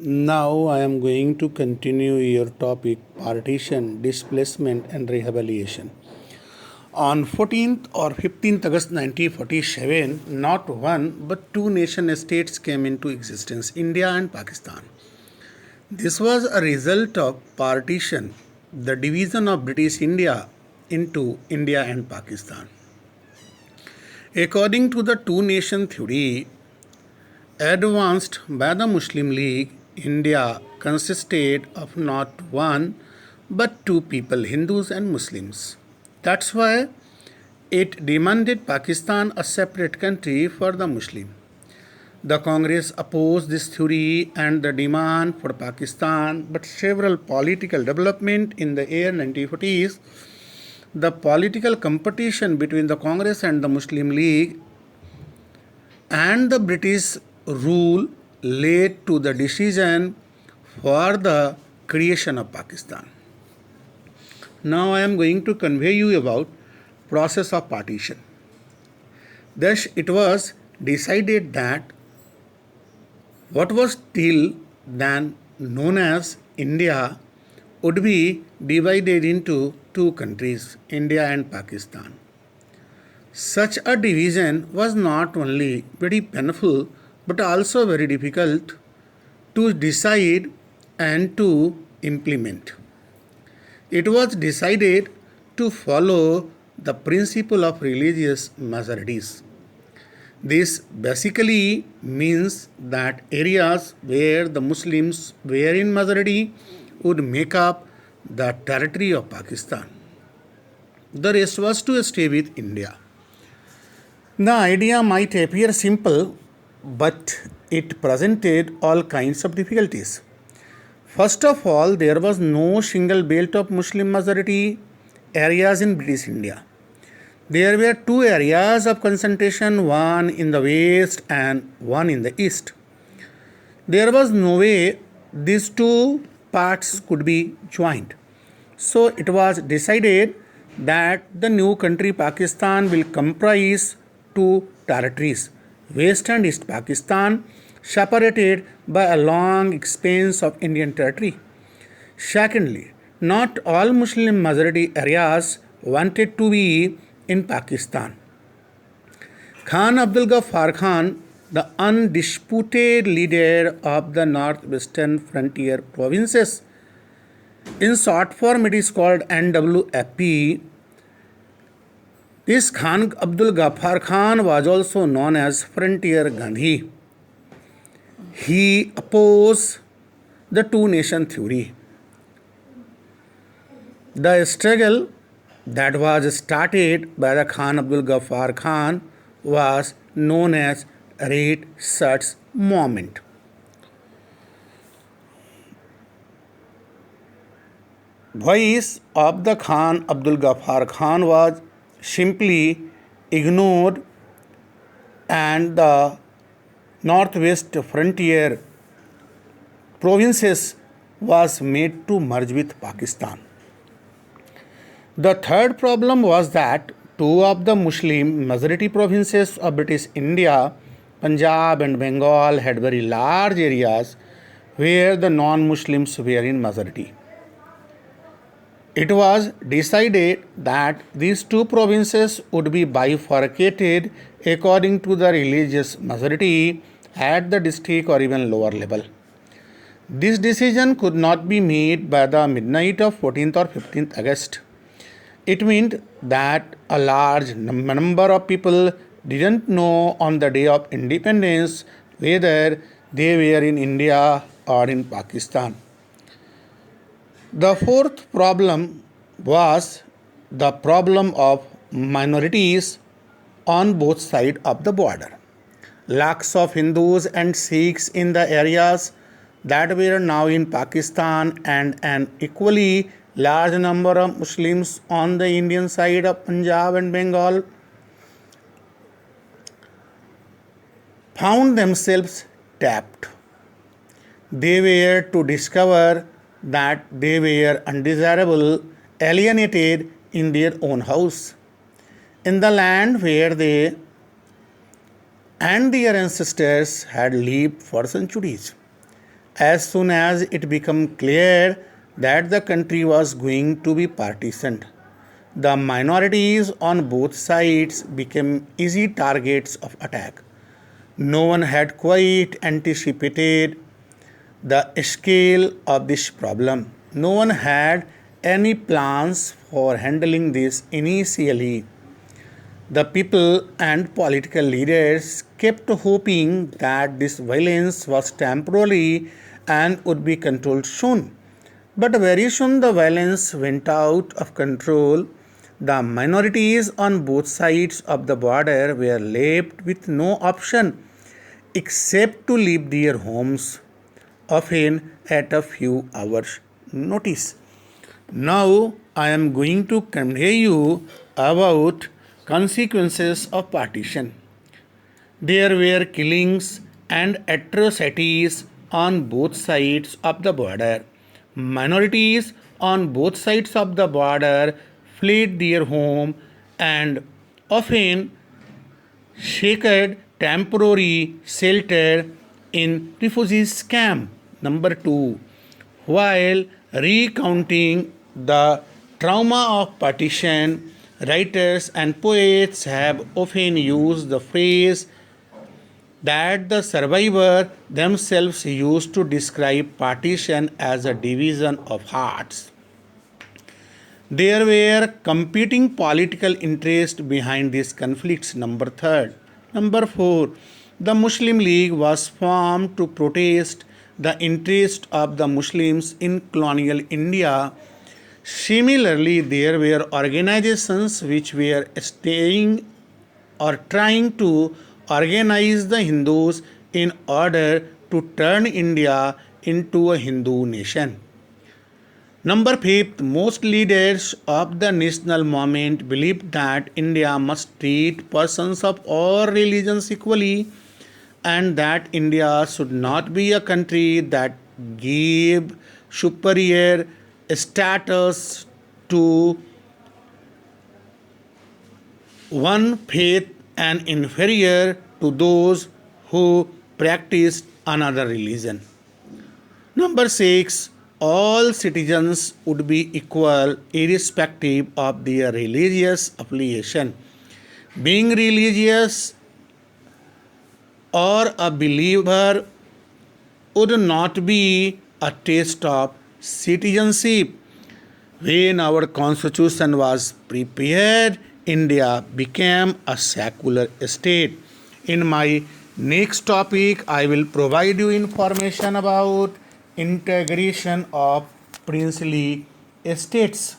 Now I am going to continue your topic partition, displacement and rehabilitation. On 14th or 15th August 1947, not one but two nation states came into existence, India and Pakistan. This was a result of partition, the division of British India into India and Pakistan. According to the two nation theory, advanced by the Muslim League, India consisted of not one but two people, Hindus and Muslims. That's why it demanded Pakistan a separate country for the Muslim. The Congress opposed this theory and the demand for Pakistan, but several political development in the year 1940s, the political competition between the Congress and the Muslim League and the British rule led to the decision for the creation of Pakistan. Now I am going to convey you about process of partition. Thus it was decided that what was till then known as India would be divided into two countries, India and Pakistan. Such a division was not only very painful but also very difficult to decide and to implement. It was decided to follow the principle of religious majorities. This basically means that areas where the Muslims were in majority would make up the territory of Pakistan. The rest was to stay with India. The idea might appear simple, but it presented all kinds of difficulties. First of all, there was no single belt of Muslim majority areas in British India. There were two areas of concentration, one in the west and one in the east. There was no way these two parts could be joined. So it was decided that the new country Pakistan will comprise two territories, West and East Pakistan, separated by a long expanse of Indian territory. Secondly, not all Muslim majority areas wanted to be in Pakistan. Khan Abdul Ghaffar Khan, the undisputed leader of the northwestern frontier provinces, in short form it is called NWFP. This Khan Abdul Ghaffar Khan was also known as Frontier Gandhi. He opposed the two nation theory. The struggle that was started by the Khan Abdul Ghaffar Khan was known as Red Shirts Movement. Voice of the Khan Abdul Ghaffar Khan was simply ignored and the northwest frontier provinces was made to merge with Pakistan. The third problem was that two of the Muslim majority provinces of British India, Punjab and Bengal, had very large areas where the non-Muslims were in majority. It was decided that these two provinces would be bifurcated according to the religious majority at the district or even lower level. This decision could not be made by the midnight of 14th or 15th August. It meant that a large number of people didn't know on the day of independence whether they were in India or in Pakistan. The fourth problem was the problem of minorities on both sides of the border. Lakhs of Hindus and Sikhs in the areas that were now in Pakistan and an equally large number of Muslims on the Indian side of Punjab and Bengal found themselves tapped. They were to discover that they were undesirable, alienated in their own house, in the land where they and their ancestors had lived for centuries. as soon as it became clear that the country was going to be partitioned. The minorities on both sides became easy targets of attack. No one had quite anticipated the scale of this problem. No one had any plans for handling this initially. The people and political leaders kept hoping that this violence was temporary and would be controlled soon. But very soon the violence went out of control. The minorities on both sides of the border were left with no option except to leave their homes, often at a few hours' notice. Now I am going to convey you about consequences of partition. There were killings and atrocities on both sides of the border. Minorities on both sides of the border fled their home and often sought temporary shelter in refugees camp. Number 2. While recounting the trauma of partition, writers and poets have often used the phrase that the survivor themselves used to describe partition as a division of hearts. There were competing political interests behind these conflicts. Number 3. Number 4. The Muslim League was formed to protest the interest of the Muslims in colonial India. Similarly, there were organizations which were staying or trying to organize the Hindus in order to turn India into a Hindu nation. Number 5, most leaders of the national movement believed that India must treat persons of all religions equally and that India should not be a country that gave superior status to one faith and inferior to those who practiced another religion. Number 6, all citizens would be equal irrespective of their religious affiliation. Being religious or a believer would not be a test of citizenship. When our constitution was prepared, India became a secular state. In my next topic, I will provide you information about integration of princely states.